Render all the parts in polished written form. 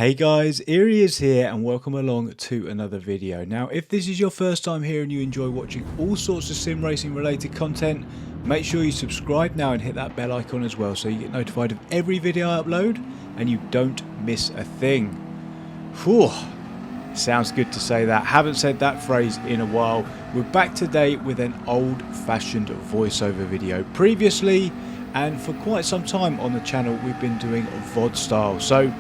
Hey guys, Erie is here and welcome along to another video. Now if this is your first time here and you enjoy watching all sorts of sim racing related content, make sure you subscribe now and hit that bell icon as well so you get notified of every video I upload and you don't miss a thing. Whew, sounds good to say that. Haven't said that phrase in a while. We're back today with an old-fashioned voiceover video. Previously, and for quite some time on the channel, we've been doing VOD style. So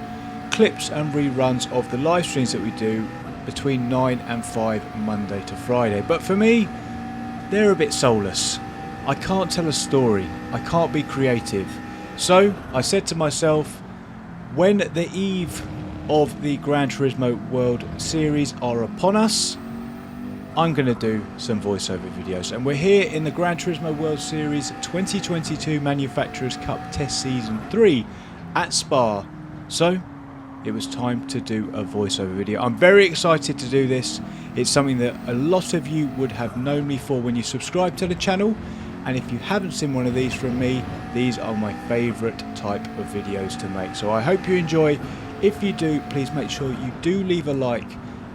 clips and reruns of the live streams that we do between 9 and 5 Monday to Friday. But for me, they're a bit soulless. I can't tell a story. I can't be creative. So I said to myself, when the eve of the Gran Turismo World Series are upon us, I'm going to do some voiceover videos. And we're here in the Gran Turismo World Series 2022 Manufacturers Cup Test Season 3 at Spa. So it was time to do a voiceover video. I'm very excited to do this. It's something that a lot of you would have known me for when you subscribe to the channel. And if you haven't seen one of these from me, these are my favourite type of videos to make. So I hope you enjoy. If you do, please make sure you do leave a like.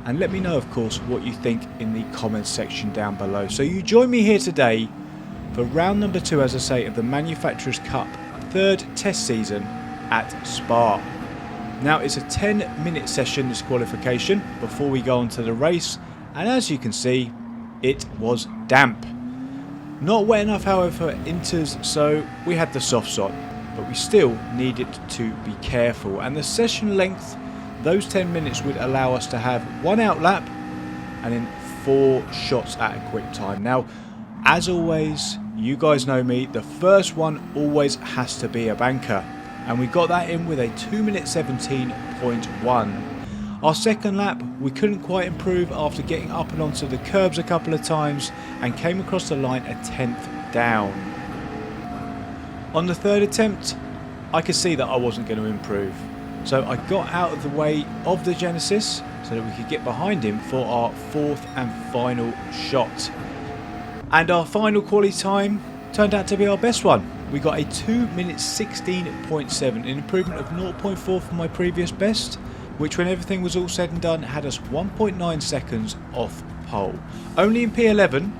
And let me know, of course, what you think in the comments section down below. So you join me here today for round number 2, as I say, of the Manufacturers Cup 3rd test season at Spa. Now it's a 10-minute session, this qualification, before we go on to the race, and as you can see, it was damp. Not wet enough, however, for inters, so we had the softs on, but we still needed to be careful. And the session length, those 10 minutes would allow us to have 1 out lap and then 4 shots at a quick time. Now, as always, you guys know me, the first one always has to be a banker. And we got that in with a 2 minute 17.1. Our second lap, we couldn't quite improve after getting up and onto the curbs a couple of times and came across the line a 10th down. On the third attempt, I could see that I wasn't going to improve. So I got out of the way of the Genesis so that we could get behind him for our 4th and final shot. And our final quality time turned out to be our best one. We got a 2 minute 16.7, an improvement of 0.4 from my previous best, which when everything was all said and done had us 1.9 seconds off pole. Only in P11,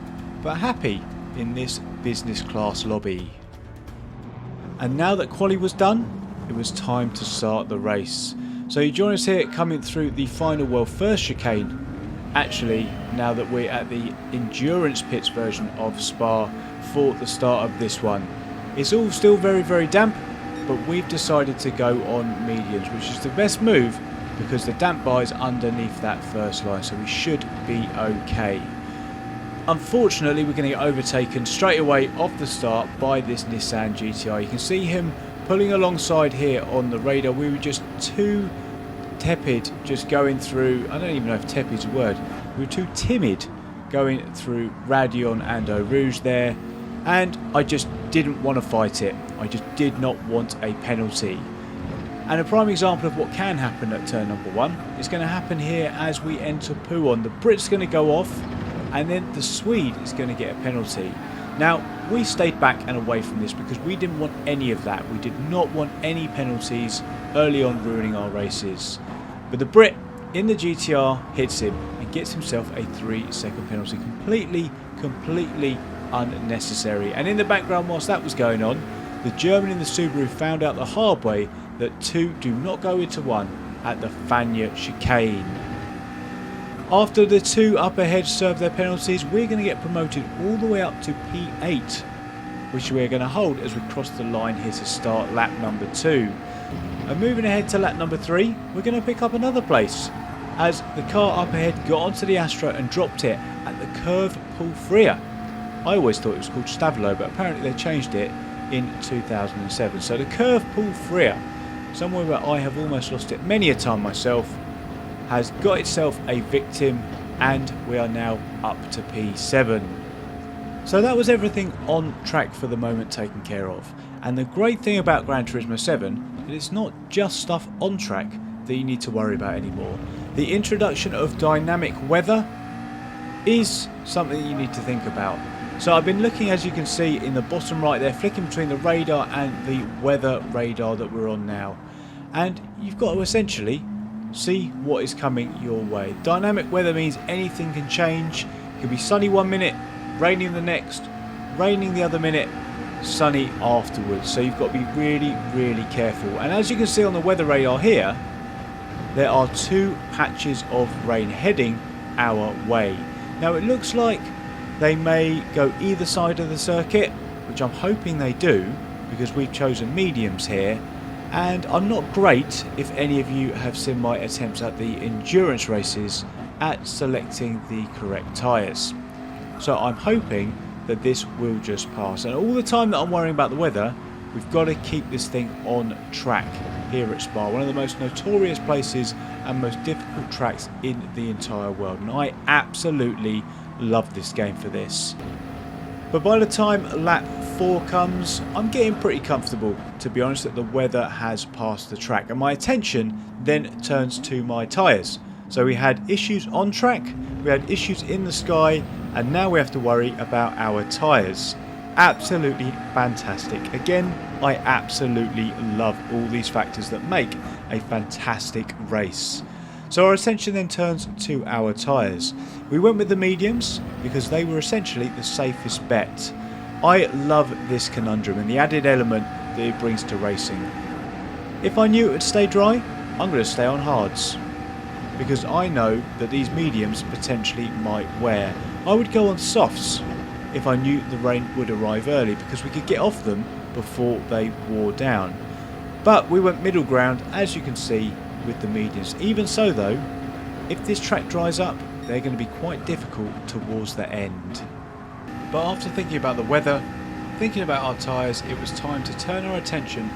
but happy in this business class lobby. And now that quali was done, it was time to start the race. So you join us here coming through the final world first chicane. Actually, now that we're at the endurance pits version of Spa for the start of this one. It's all still very, very damp, but we've decided to go on mediums, which is the best move because the damp bar is underneath that first line, so we should be okay. Unfortunately, we're going to get overtaken straight away off the start by this Nissan GTR. You can see him pulling alongside here on the radar. We were just too tepid just going through, I don't even know if tepid is a word, we were too timid going through Radion and Eau Rouge there. And I just didn't want to fight it. I just did not want a penalty. And a prime example of what can happen at turn number 1 is going to happen here as we enter Pouon. The Brit's going to go off and then the Swede is going to get a penalty. Now, we stayed back and away from this because we didn't want any of that. We did not want any penalties early on ruining our races. But the Brit in the GTR hits him and gets himself a 3-second penalty. Completely unnecessary. And in the background whilst that was going on, the German in the Subaru found out the hard way that 2 do not go into 1 at the Fania chicane. After the 2 up ahead serve their penalties, we're going to get promoted all the way up to P8, which we're going to hold as we cross the line here to start lap number 2. And moving ahead to lap number 3, we're going to pick up another place as the car up ahead got onto the Astra and dropped it at the Curve Pulfria. I always thought it was called Stavilo, but apparently they changed it in 2007. So the Curve Pulfria, somewhere where I have almost lost it many a time myself, has got itself a victim and we are now up to P7. So that was everything on track for the moment taken care of. And the great thing about Gran Turismo 7 is it's not just stuff on track that you need to worry about anymore. The introduction of dynamic weather is something that you need to think about. So I've been looking, as you can see in the bottom right there, flicking between the radar and the weather radar that we're on now. And you've got to essentially see what is coming your way. Dynamic weather means anything can change. It can be sunny one minute, raining the next, raining the other minute, sunny afterwards. So you've got to be really, really careful. And as you can see on the weather radar here, there are 2 patches of rain heading our way. Now it looks like they may go either side of the circuit, which I'm hoping they do, because we've chosen mediums here. And I'm not great, if any of you have seen my attempts at the endurance races, at selecting the correct tyres. So I'm hoping that this will just pass. And all the time that I'm worrying about the weather, we've got to keep this thing on track here at Spa. One of the most notorious places and most difficult tracks in the entire world. And I absolutely love this game for this. But by the time lap 4 comes, I'm getting pretty comfortable, to be honest, that the weather has passed the track. And my attention then turns to my tyres. So we had issues on track, we had issues in the sky, and now we have to worry about our tyres. Absolutely fantastic. Again, I absolutely love all these factors that make a fantastic race. So our attention then turns to our tyres. We went with the mediums because they were essentially the safest bet. I love this conundrum and the added element that it brings to racing. If I knew it would stay dry, I'm going to stay on hards, because I know that these mediums potentially might wear. I would go on softs if I knew the rain would arrive early, because we could get off them before they wore down. But we went middle ground, as you can see, with the mediums. Even so though, if this track dries up, they're going to be quite difficult towards the end. But after thinking about the weather, thinking about our tyres, it was time to turn our attention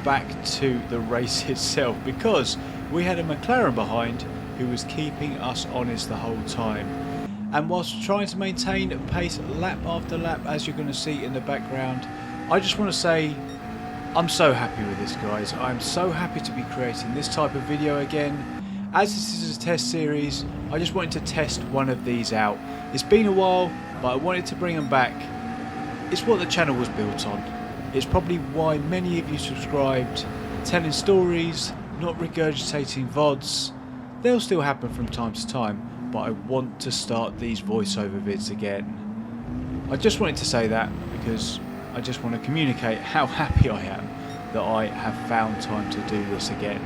back to the race itself, because we had a McLaren behind who was keeping us honest the whole time. And whilst trying to maintain pace lap after lap, as you're going to see in the background, I just want to say I'm so happy with this, guys. I'm so happy to be creating this type of video again. As this is a test series, I just wanted to test one of these out. It's been a while, but I wanted to bring them back. It's what the channel was built on. It's probably why many of you subscribed. Telling stories, not regurgitating VODs. They'll still happen from time to time, but I want to start these voiceover vids again. I just wanted to say that because I just want to communicate how happy I am that I have found time to do this again.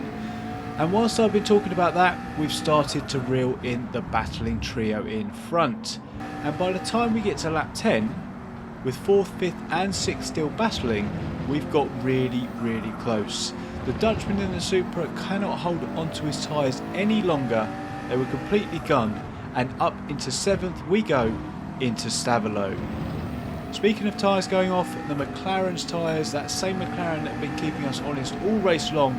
And whilst I've been talking about that, we've started to reel in the battling trio in front. And by the time we get to lap 10, with 4th, 5th and 6th still battling, we've got really, really close. The Dutchman in the Supra cannot hold onto his tyres any longer. They were completely gunned, and up into 7th we go into Stavelot. Speaking of tyres going off, the McLaren's tyres, that same McLaren that have been keeping us honest all race long,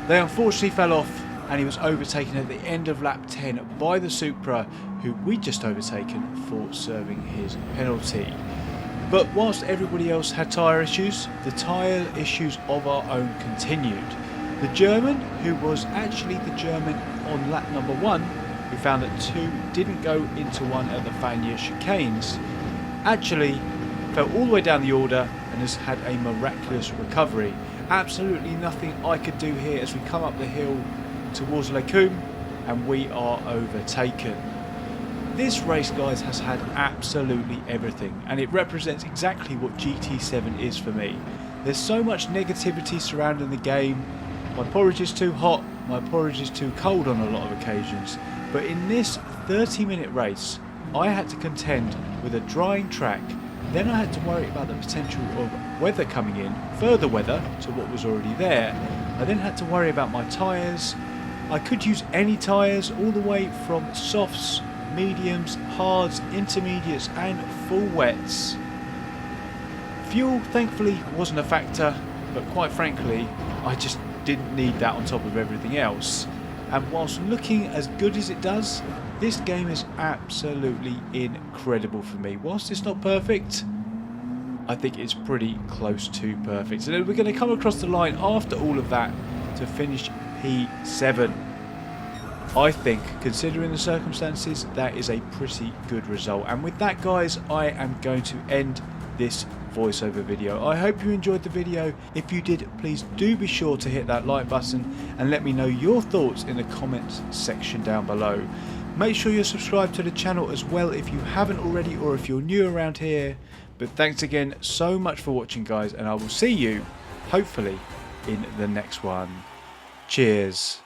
they unfortunately fell off, and he was overtaken at the end of lap 10 by the Supra, who we'd just overtaken for serving his penalty. But whilst everybody else had tyre issues, the tyre issues of our own continued. The German, who was actually the German on lap number 1, who found that 2 didn't go into 1 at the Fagnes chicanes, actually fell all the way down the order and has had a miraculous recovery. Absolutely nothing I could do here as we come up the hill towards Les Combes and we are overtaken. This race, guys, has had absolutely everything, and it represents exactly what GT7 is for me. There's so much negativity surrounding the game. My porridge is too hot, my porridge is too cold on a lot of occasions, but in this 30-minute race I had to contend with a drying track. Then I had to worry about the potential of weather coming in, further weather to what was already there. I then had to worry about my tyres. I could use any tyres, all the way from softs, mediums, hards, intermediates and full wets. Fuel thankfully wasn't a factor, but quite frankly I just didn't need that on top of everything else. And whilst looking as good as it does, this game is absolutely incredible for me. Whilst it's not perfect, I think it's pretty close to perfect. And then we're going to come across the line after all of that to finish P7. I think, considering the circumstances, that is a pretty good result. And with that, guys, I am going to end this voiceover video. I hope you enjoyed the video. If you did, please do be sure to hit that like button and let me know your thoughts in the comments section down below. Make sure you're subscribed to the channel as well if you haven't already, or if you're new around here. But thanks again so much for watching, guys, and I will see you hopefully in the next one. Cheers.